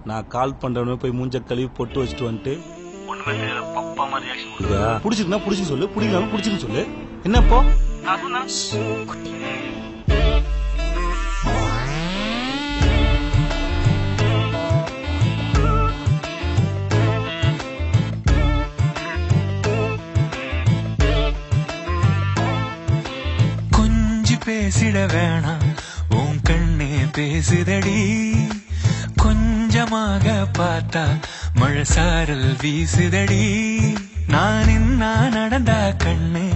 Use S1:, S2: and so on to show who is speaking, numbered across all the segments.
S1: நான் கால் பண்றவனே போய் மூஞ்ச கழுவி பொட்டு வச்சுட்டு வந்துட்டு புடிச்சிருந்தா புடிச்சு சொல்லு, புடிக்கலாம் புடிச்சுன்னு சொல்லு. என்னப்போ
S2: பேசிட வேணாம் உன் கண்ணே பேசுதடி, கொஞ்சமாக பார்த்தா மழை சாரல் வீசுதடி. நான் இன்னா நடந்தா கண்ணு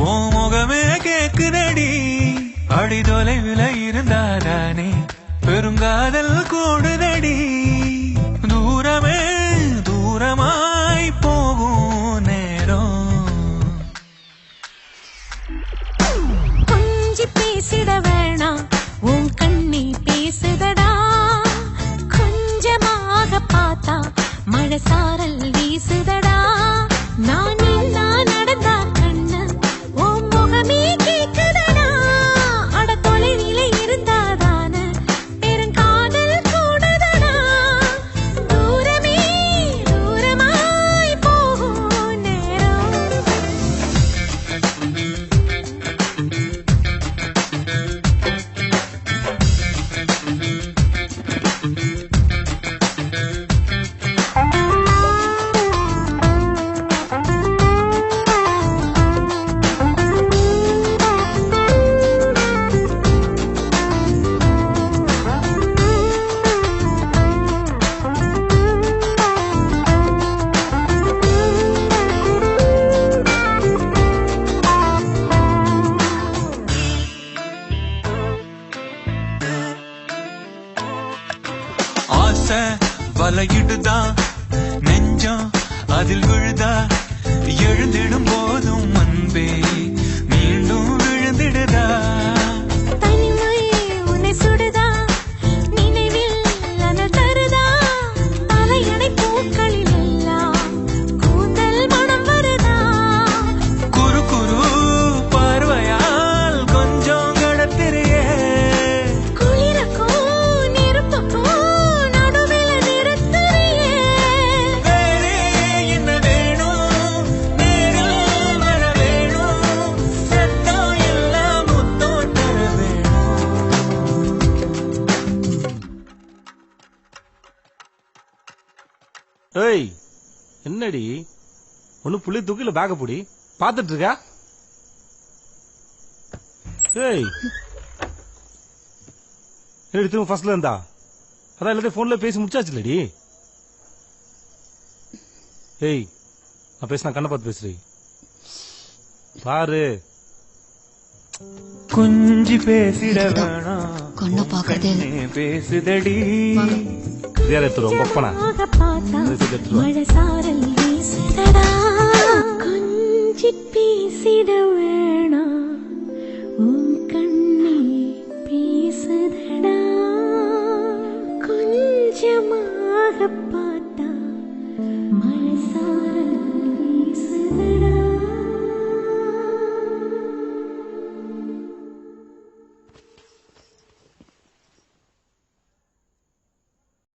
S2: ஓ முகமே கேக்குதடி, அடி தொலைவில் இருந்தாதானே பெருங்காதல் கூடுதடி. தூரமே தூரமாய் போகும் நேரம்
S3: பேசிட வேணாம் உன் கண்ணி பேசுதடா, கொஞ்சமாக பார்த்தா மழை சாரல் வீசுதடா. நான் நடந்தா கண்ணு உன் முகமே கேக்குதடா, அட தொலைவில இருந்தாதான பெருங்காதல் கூடுதடா. தூரமே தூரமாய் போகும் நேரம்
S2: வலையிடுதா நெஞ்சம் அதில் விழுதா, எழுந்திடும் போதும் அன்பே மீண்டும் விழுந்திடுதா.
S3: தனிமை உன்னை சுடுதா, நினைவில் அனல் தருதா, தலையணை பூக்களில் எல்லாம் கூந்தல் மனம் வருதா.
S2: குறு குறு பார்வையால் கொஞ்சம் கடத்திரியே,
S3: குளிரக்கும் நெருப்புக்கும்
S1: ஏய் என்னடி ஒண்ணு புள்ளி தூக்கில பேக்க புடி பாத்துட்டு இருக்கா? ஏய் என்னடி திரும்ப ஃபர்ஸ்ட்ல இருந்தா? அதான் எல்லாத்தையும் போன்ல பேசி முடிச்சாச்சு இல்லடி? ஏய் நான் பேசினா கண்ணை பார்த்து பேசுறீ பாரு.
S2: குஞ்சி பேசிட வேணாம்
S4: கண்ணை பார்க்கதே
S2: பேசுதடி.
S1: ஒப்பனா
S3: மழை சாரல் வீசுதடா, கொஞ்சி பேசிட